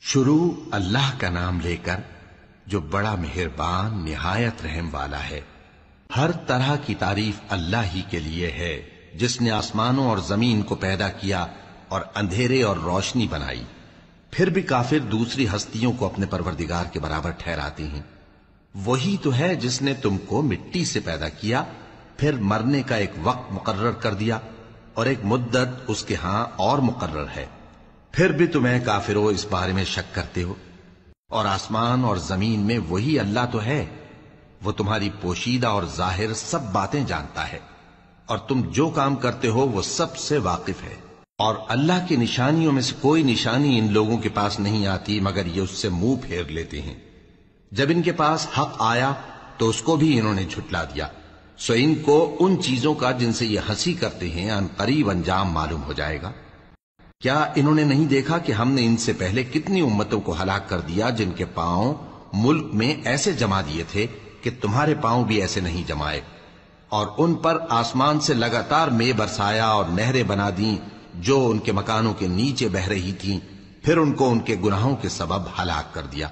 شروع اللہ کا نام لے کر جو بڑا مہربان نہایت رحم والا ہے۔ ہر طرح کی تعریف اللہ ہی کے لیے ہے جس نے آسمانوں اور زمین کو پیدا کیا اور اندھیرے اور روشنی بنائی۔ پھر بھی کافر دوسری ہستیوں کو اپنے پروردگار کے برابر ٹھہراتے ہیں۔ وہی تو ہے جس نے تم کو مٹی سے پیدا کیا، پھر مرنے کا ایک وقت مقرر کر دیا اور ایک مدت اس کے ہاں اور مقرر ہے، پھر بھی تمہیں کافروں اس بارے میں شک کرتے ہو۔ اور آسمان اور زمین میں وہی اللہ تو ہے، وہ تمہاری پوشیدہ اور ظاہر سب باتیں جانتا ہے، اور تم جو کام کرتے ہو وہ سب سے واقف ہے۔ اور اللہ کی نشانیوں میں سے کوئی نشانی ان لوگوں کے پاس نہیں آتی مگر یہ اس سے منہ پھیر لیتے ہیں۔ جب ان کے پاس حق آیا تو اس کو بھی انہوں نے جھٹلا دیا، سو ان کو ان چیزوں کا جن سے یہ ہنسی کرتے ہیں ان قریب انجام معلوم ہو جائے گا۔ کیا انہوں نے نہیں دیکھا کہ ہم نے ان سے پہلے کتنی امتوں کو ہلاک کر دیا جن کے پاؤں ملک میں ایسے جما دیے تھے کہ تمہارے پاؤں بھی ایسے نہیں جمائے، اور ان پر آسمان سے لگاتار مے برسایا اور نہریں بنا دیں جو ان کے مکانوں کے نیچے بہ رہی تھیں، پھر ان کو ان کے گناہوں کے سبب ہلاک کر دیا،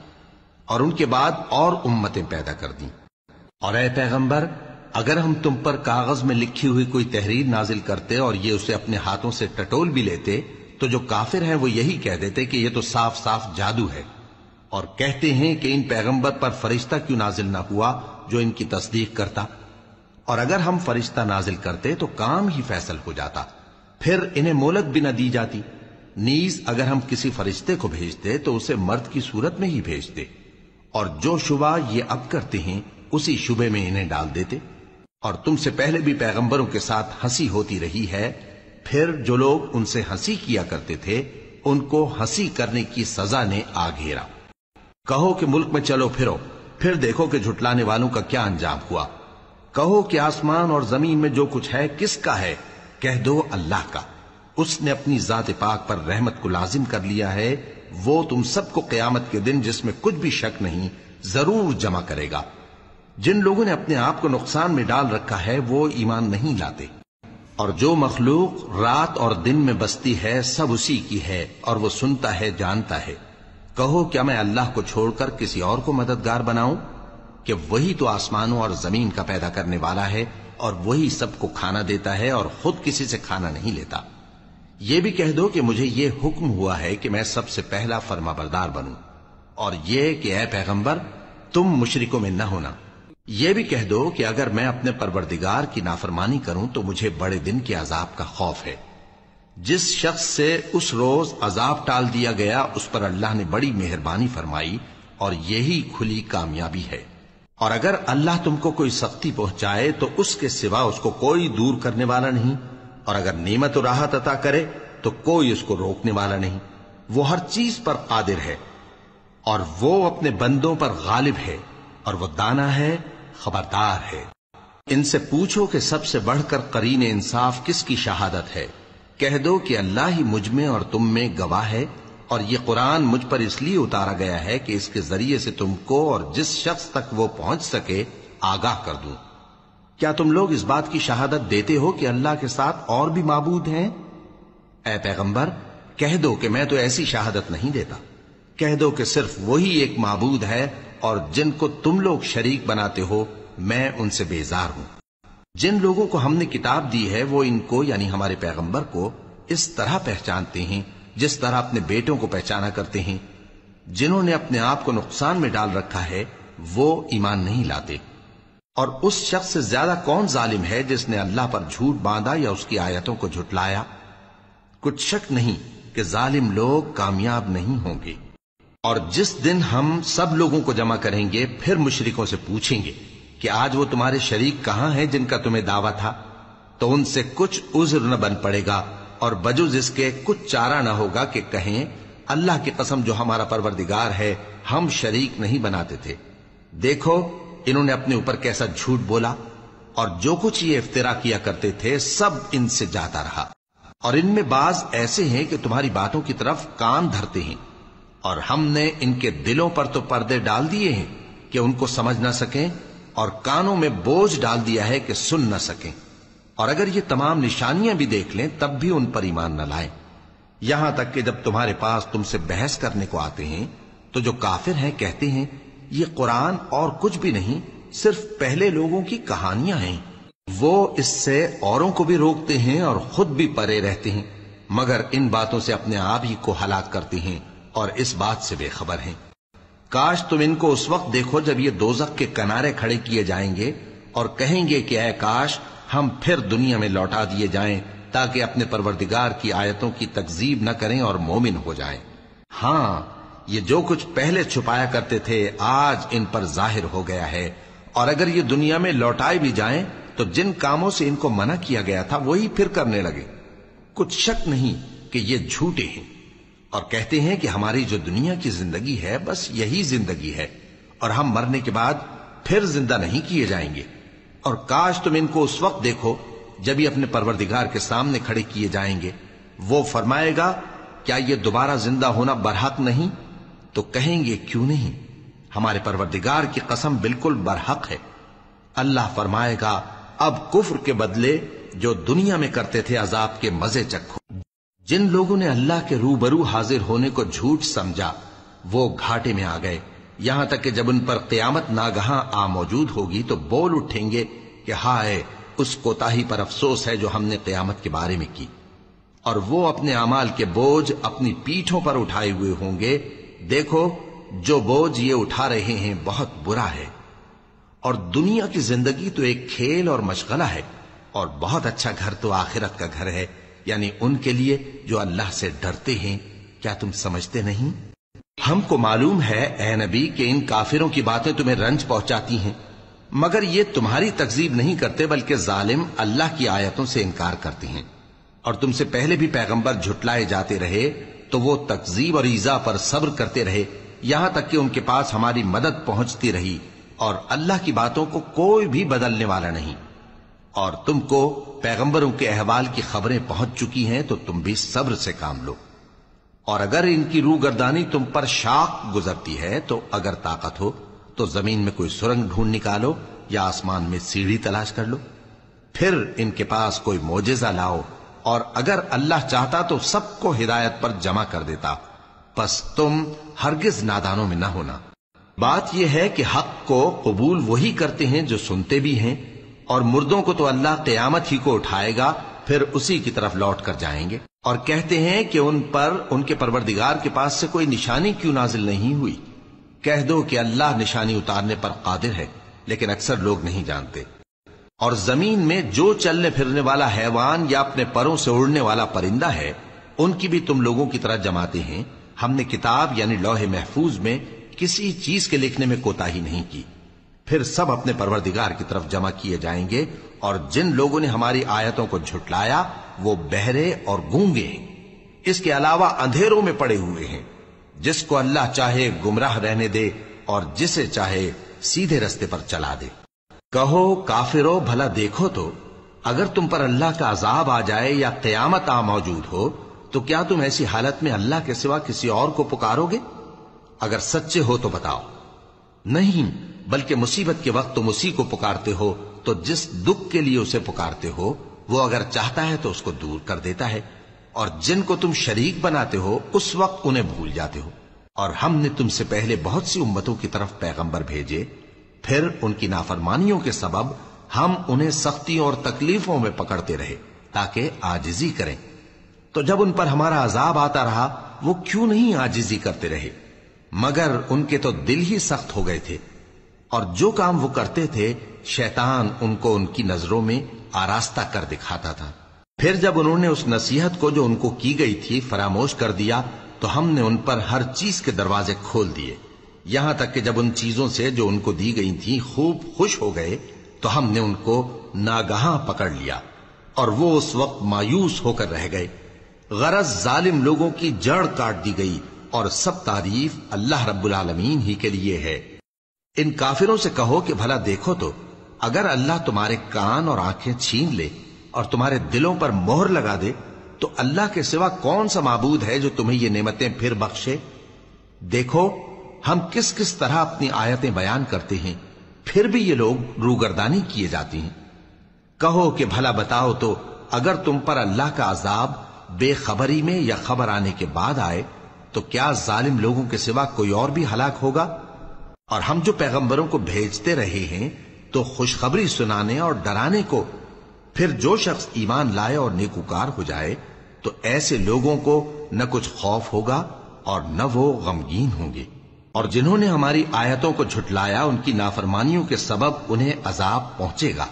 اور ان کے بعد اور امتیں پیدا کر دیں۔ اور اے پیغمبر، اگر ہم تم پر کاغذ میں لکھی ہوئی کوئی تحریر نازل کرتے اور یہ اسے اپنے ہاتھوں سے ٹٹول بھی لیتے تو جو کافر ہیں وہ یہی کہہ دیتے کہ یہ تو صاف صاف جادو ہے، اور کہتے ہیں کہ ان پیغمبر پر فرشتہ کیوں نازل نہ ہوا جو ان کی تصدیق کرتا، اور اگر ہم فرشتہ نازل کرتے تو کام ہی فیصل ہو جاتا، پھر انہیں مہلت بھی نہ دی جاتی۔ نیز اگر ہم کسی فرشتے کو بھیجتے تو اسے مرد کی صورت میں ہی بھیجتے، اور جو شبہ یہ اب کرتے ہیں اسی شبے میں انہیں ڈال دیتے۔ اور تم سے پہلے بھی پیغمبروں کے ساتھ ہنسی ہوتی رہی ہے، پھر جو لوگ ان سے ہنسی کیا کرتے تھے ان کو ہنسی کرنے کی سزا نے آ گھیرا۔ کہو کہ ملک میں چلو پھرو، پھر دیکھو کہ جھٹلانے والوں کا کیا انجام ہوا۔ کہو کہ آسمان اور زمین میں جو کچھ ہے کس کا ہے؟ کہہ دو اللہ کا۔ اس نے اپنی ذات پاک پر رحمت کو لازم کر لیا ہے، وہ تم سب کو قیامت کے دن جس میں کچھ بھی شک نہیں ضرور جمع کرے گا۔ جن لوگوں نے اپنے آپ کو نقصان میں ڈال رکھا ہے وہ ایمان نہیں لاتے، اور جو مخلوق رات اور دن میں بستی ہے سب اسی کی ہے، اور وہ سنتا ہے جانتا ہے۔ کہو کیا میں اللہ کو چھوڑ کر کسی اور کو مددگار بناؤں؟ کہ وہی تو آسمانوں اور زمین کا پیدا کرنے والا ہے، اور وہی سب کو کھانا دیتا ہے اور خود کسی سے کھانا نہیں لیتا۔ یہ بھی کہہ دو کہ مجھے یہ حکم ہوا ہے کہ میں سب سے پہلا فرما بردار بنوں، اور یہ کہ اے پیغمبر تم مشرکوں میں نہ ہونا۔ یہ بھی کہہ دو کہ اگر میں اپنے پروردگار کی نافرمانی کروں تو مجھے بڑے دن کے عذاب کا خوف ہے۔ جس شخص سے اس روز عذاب ٹال دیا گیا اس پر اللہ نے بڑی مہربانی فرمائی، اور یہی کھلی کامیابی ہے۔ اور اگر اللہ تم کو کوئی سختی پہنچائے تو اس کے سوا اس کو کوئی دور کرنے والا نہیں، اور اگر نعمت و راحت عطا کرے تو کوئی اس کو روکنے والا نہیں۔ وہ ہر چیز پر قادر ہے، اور وہ اپنے بندوں پر غالب ہے، اور وہ دانا ہے، خبردار ہے۔ ان سے پوچھو کہ سب سے بڑھ کر قرین انصاف کس کی شہادت ہے؟ کہہ دو کہ اللہ ہی مجھ میں اور تم میں گواہ ہے، اور یہ قرآن مجھ پر اس لیے اتارا گیا ہے کہ اس کے ذریعے سے تم کو اور جس شخص تک وہ پہنچ سکے آگاہ کر دوں۔ کیا تم لوگ اس بات کی شہادت دیتے ہو کہ اللہ کے ساتھ اور بھی معبود ہیں؟ اے پیغمبر کہہ دو کہ میں تو ایسی شہادت نہیں دیتا۔ کہہ دو کہ صرف وہی ایک معبود ہے، اور جن کو تم لوگ شریک بناتے ہو میں ان سے بیزار ہوں۔ جن لوگوں کو ہم نے کتاب دی ہے وہ ان کو یعنی ہمارے پیغمبر کو اس طرح پہچانتے ہیں جس طرح اپنے بیٹوں کو پہچانا کرتے ہیں۔ جنہوں نے اپنے آپ کو نقصان میں ڈال رکھا ہے وہ ایمان نہیں لاتے۔ اور اس شخص سے زیادہ کون ظالم ہے جس نے اللہ پر جھوٹ باندھا یا اس کی آیتوں کو جھٹلایا؟ کچھ شک نہیں کہ ظالم لوگ کامیاب نہیں ہوں گے۔ اور جس دن ہم سب لوگوں کو جمع کریں گے پھر مشرکوں سے پوچھیں گے کہ آج وہ تمہارے شریک کہاں ہیں جن کا تمہیں دعویٰ تھا، تو ان سے کچھ عذر نہ بن پڑے گا، اور بجز اس کے کچھ چارہ نہ ہوگا کہ کہیں اللہ کی قسم جو ہمارا پروردگار ہے ہم شریک نہیں بناتے تھے۔ دیکھو انہوں نے اپنے اوپر کیسا جھوٹ بولا، اور جو کچھ یہ افترا کیا کرتے تھے سب ان سے جاتا رہا۔ اور ان میں بعض ایسے ہیں کہ تمہاری باتوں کی طرف کان دھرتے ہیں، اور ہم نے ان کے دلوں پر تو پردے ڈال دیے ہیں کہ ان کو سمجھ نہ سکیں، اور کانوں میں بوجھ ڈال دیا ہے کہ سن نہ سکیں، اور اگر یہ تمام نشانیاں بھی دیکھ لیں تب بھی ان پر ایمان نہ لائیں۔ یہاں تک کہ جب تمہارے پاس تم سے بحث کرنے کو آتے ہیں تو جو کافر ہیں کہتے ہیں یہ قرآن اور کچھ بھی نہیں، صرف پہلے لوگوں کی کہانیاں ہیں۔ وہ اس سے اوروں کو بھی روکتے ہیں اور خود بھی پرے رہتے ہیں، مگر ان باتوں سے اپنے آپ ہی کو ہلاک کرتے ہیں اور اس بات سے بے خبر ہیں۔ کاش تم ان کو اس وقت دیکھو جب یہ دوزخ کے کنارے کھڑے کیے جائیں گے اور کہیں گے کہ اے کاش ہم پھر دنیا میں لوٹا دیے جائیں تاکہ اپنے پروردگار کی آیتوں کی تکذیب نہ کریں اور مومن ہو جائیں۔ ہاں، یہ جو کچھ پہلے چھپایا کرتے تھے آج ان پر ظاہر ہو گیا ہے، اور اگر یہ دنیا میں لوٹائے بھی جائیں تو جن کاموں سے ان کو منع کیا گیا تھا وہی پھر کرنے لگے۔ کچھ شک نہیں کہ یہ جھوٹے ہیں، اور کہتے ہیں کہ ہماری جو دنیا کی زندگی ہے بس یہی زندگی ہے، اور ہم مرنے کے بعد پھر زندہ نہیں کیے جائیں گے۔ اور کاش تم ان کو اس وقت دیکھو جب یہ اپنے پروردگار کے سامنے کھڑے کیے جائیں گے، وہ فرمائے گا کیا یہ دوبارہ زندہ ہونا برحق نہیں؟ تو کہیں گے کیوں نہیں، ہمارے پروردگار کی قسم بالکل برحق ہے۔ اللہ فرمائے گا اب کفر کے بدلے جو دنیا میں کرتے تھے عذاب کے مزے چکھو۔ جن لوگوں نے اللہ کے روبرو حاضر ہونے کو جھوٹ سمجھا وہ گھاٹے میں آ گئے، یہاں تک کہ جب ان پر قیامت ناگہاں آ موجود ہوگی تو بول اٹھیں گے کہ ہائے اس کوتاہی پر افسوس ہے جو ہم نے قیامت کے بارے میں کی، اور وہ اپنے اعمال کے بوجھ اپنی پیٹھوں پر اٹھائے ہوئے ہوں گے۔ دیکھو جو بوجھ یہ اٹھا رہے ہیں بہت برا ہے، اور دنیا کی زندگی تو ایک کھیل اور مشغلہ ہے، اور بہت اچھا گھر تو آخرت کا گھر ہے، یعنی ان کے لیے جو اللہ سے ڈرتے ہیں۔ کیا تم سمجھتے نہیں؟ ہم کو معلوم ہے اے نبی کہ ان کافروں کی باتیں تمہیں رنج پہنچاتی ہیں، مگر یہ تمہاری تکذیب نہیں کرتے بلکہ ظالم اللہ کی آیتوں سے انکار کرتے ہیں، اور تم سے پہلے بھی پیغمبر جھٹلائے جاتے رہے تو وہ تکذیب اور ایذا پر صبر کرتے رہے، یہاں تک کہ ان کے پاس ہماری مدد پہنچتی رہی، اور اللہ کی باتوں کو کوئی بھی بدلنے والا نہیں۔ اور تم کو پیغمبروں کے احوال کی خبریں پہنچ چکی ہیں تو تم بھی صبر سے کام لو، اور اگر ان کی روگردانی تم پر شاق گزرتی ہے تو اگر طاقت ہو تو زمین میں کوئی سرنگ ڈھونڈ نکالو یا آسمان میں سیڑھی تلاش کر لو، پھر ان کے پاس کوئی معجزہ لاؤ، اور اگر اللہ چاہتا تو سب کو ہدایت پر جمع کر دیتا، پس تم ہرگز نادانوں میں نہ ہونا۔ بات یہ ہے کہ حق کو قبول وہی کرتے ہیں جو سنتے بھی ہیں، اور مردوں کو تو اللہ قیامت ہی کو اٹھائے گا، پھر اسی کی طرف لوٹ کر جائیں گے۔ اور کہتے ہیں کہ ان پر ان کے پروردگار کے پاس سے کوئی نشانی کیوں نازل نہیں ہوئی؟ کہہ دو کہ اللہ نشانی اتارنے پر قادر ہے، لیکن اکثر لوگ نہیں جانتے۔ اور زمین میں جو چلنے پھرنے والا حیوان یا اپنے پروں سے اڑنے والا پرندہ ہے ان کی بھی تم لوگوں کی طرح جماتے ہیں۔ ہم نے کتاب یعنی لوح محفوظ میں کسی چیز کے لکھنے میں کوتاہی نہیں کی، پھر سب اپنے پروردگار کی طرف جمع کیے جائیں گے، اور جن لوگوں نے ہماری آیتوں کو جھٹلایا وہ بہرے اور گونگے ہیں، اس کے علاوہ اندھیروں میں پڑے ہوئے ہیں۔ جس کو اللہ چاہے گمراہ رہنے دے اور جسے چاہے سیدھے رستے پر چلا دے۔ کہو کافرو بھلا دیکھو تو اگر تم پر اللہ کا عذاب آ جائے یا قیامت آ موجود ہو تو کیا تم ایسی حالت میں اللہ کے سوا کسی اور کو پکارو گے؟ اگر سچے ہو تو بتاؤ۔ نہیں، بلکہ مصیبت کے وقت تم اسی کو پکارتے ہو، تو جس دکھ کے لیے اسے پکارتے ہو وہ اگر چاہتا ہے تو اس کو دور کر دیتا ہے، اور جن کو تم شریک بناتے ہو اس وقت انہیں بھول جاتے ہو۔ اور ہم نے تم سے پہلے بہت سی امتوں کی طرف پیغمبر بھیجے، پھر ان کی نافرمانیوں کے سبب ہم انہیں سختیوں اور تکلیفوں میں پکڑتے رہے تاکہ عاجزی کریں، تو جب ان پر ہمارا عذاب آتا رہا وہ کیوں نہیں عاجزی کرتے رہے؟ مگر ان کے تو دل ہی سخت ہو گئے تھے، اور جو کام وہ کرتے تھے شیطان ان کو ان کی نظروں میں آراستہ کر دکھاتا تھا۔ پھر جب انہوں نے اس نصیحت کو جو ان کو کی گئی تھی فراموش کر دیا تو ہم نے ان پر ہر چیز کے دروازے کھول دیے، یہاں تک کہ جب ان چیزوں سے جو ان کو دی گئی تھی خوب خوش ہو گئے تو ہم نے ان کو ناگہاں پکڑ لیا، اور وہ اس وقت مایوس ہو کر رہ گئے۔ غرض ظالم لوگوں کی جڑ کاٹ دی گئی، اور سب تعریف اللہ رب العالمین ہی کے لیے ہے۔ ان کافروں سے کہو کہ بھلا دیکھو تو اگر اللہ تمہارے کان اور آنکھیں چھین لے اور تمہارے دلوں پر مہر لگا دے تو اللہ کے سوا کون سا معبود ہے جو تمہیں یہ نعمتیں پھر بخشے؟ دیکھو ہم کس کس طرح اپنی آیتیں بیان کرتے ہیں، پھر بھی یہ لوگ روگردانی کیے جاتی ہیں۔ کہو کہ بھلا بتاؤ تو اگر تم پر اللہ کا عذاب بے خبری میں یا خبر آنے کے بعد آئے تو کیا ظالم لوگوں کے سوا کوئی اور بھی ہلاک ہوگا؟ اور ہم جو پیغمبروں کو بھیجتے رہے ہیں تو خوشخبری سنانے اور ڈرانے کو، پھر جو شخص ایمان لائے اور نیکوکار ہو جائے تو ایسے لوگوں کو نہ کچھ خوف ہوگا اور نہ وہ غمگین ہوں گے۔ اور جنہوں نے ہماری آیتوں کو جھٹلایا ان کی نافرمانیوں کے سبب انہیں عذاب پہنچے گا۔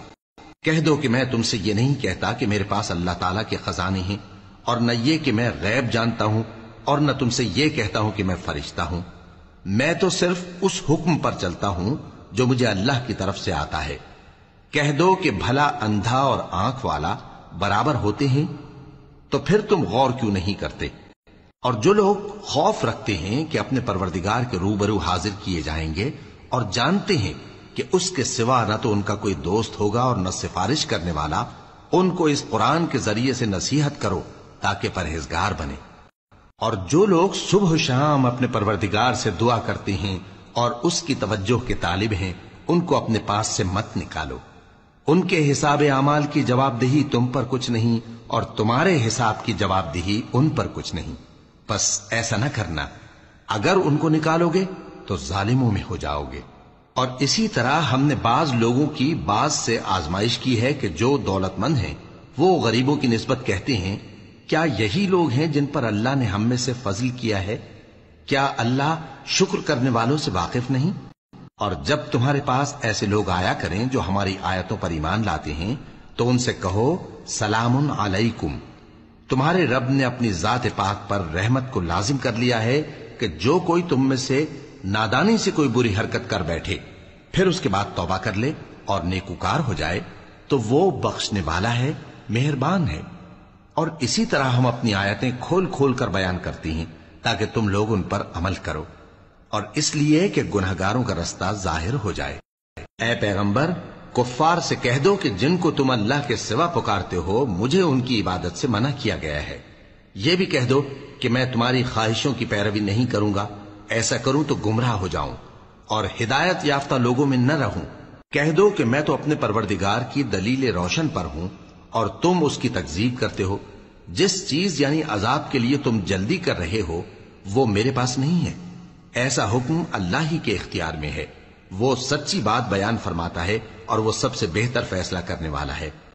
کہہ دو کہ میں تم سے یہ نہیں کہتا کہ میرے پاس اللہ تعالیٰ کے خزانے ہیں، اور نہ یہ کہ میں غیب جانتا ہوں، اور نہ تم سے یہ کہتا ہوں کہ میں فرشتہ ہوں۔ میں تو صرف اس حکم پر چلتا ہوں جو مجھے اللہ کی طرف سے آتا ہے۔ کہہ دو کہ بھلا اندھا اور آنکھ والا برابر ہوتے ہیں؟ تو پھر تم غور کیوں نہیں کرتے؟ اور جو لوگ خوف رکھتے ہیں کہ اپنے پروردگار کے روبرو حاضر کیے جائیں گے اور جانتے ہیں کہ اس کے سوا نہ تو ان کا کوئی دوست ہوگا اور نہ سفارش کرنے والا، ان کو اس قرآن کے ذریعے سے نصیحت کرو تاکہ پرہیزگار بنے۔ اور جو لوگ صبح و شام اپنے پروردگار سے دعا کرتے ہیں اور اس کی توجہ کے طالب ہیں، ان کو اپنے پاس سے مت نکالو۔ ان کے حساب اعمال کی جواب دہی تم پر کچھ نہیں، اور تمہارے حساب کی جواب دہی ان پر کچھ نہیں۔ بس ایسا نہ کرنا، اگر ان کو نکالو گے تو ظالموں میں ہو جاؤ گے۔ اور اسی طرح ہم نے بعض لوگوں کی بعض سے آزمائش کی ہے کہ جو دولت مند ہیں وہ غریبوں کی نسبت کہتے ہیں کیا یہی لوگ ہیں جن پر اللہ نے ہم میں سے فضل کیا ہے؟ کیا اللہ شکر کرنے والوں سے واقف نہیں؟ اور جب تمہارے پاس ایسے لوگ آیا کریں جو ہماری آیتوں پر ایمان لاتے ہیں تو ان سے کہو سلام علیکم، تمہارے رب نے اپنی ذات پاک پر رحمت کو لازم کر لیا ہے کہ جو کوئی تم میں سے نادانی سے کوئی بری حرکت کر بیٹھے پھر اس کے بعد توبہ کر لے اور نیکوکار ہو جائے تو وہ بخشنے والا ہے، مہربان ہے۔ اور اسی طرح ہم اپنی آیتیں کھول کھول کر بیان کرتی ہیں تاکہ تم لوگ ان پر عمل کرو، اور اس لیے کہ گنہگاروں کا رستہ ظاہر ہو جائے۔ اے پیغمبر، کفار سے کہہ دو کہ جن کو تم اللہ کے سوا پکارتے ہو مجھے ان کی عبادت سے منع کیا گیا ہے۔ یہ بھی کہہ دو کہ میں تمہاری خواہشوں کی پیروی نہیں کروں گا، ایسا کروں تو گمراہ ہو جاؤں اور ہدایت یافتہ لوگوں میں نہ رہوں۔ کہہ دو کہ میں تو اپنے پروردگار کی دلیل روشن پر ہوں اور تم اس کی تکذیب کرتے ہو۔ جس چیز یعنی عذاب کے لیے تم جلدی کر رہے ہو وہ میرے پاس نہیں ہے، ایسا حکم اللہ ہی کے اختیار میں ہے۔ وہ سچی بات بیان فرماتا ہے اور وہ سب سے بہتر فیصلہ کرنے والا ہے۔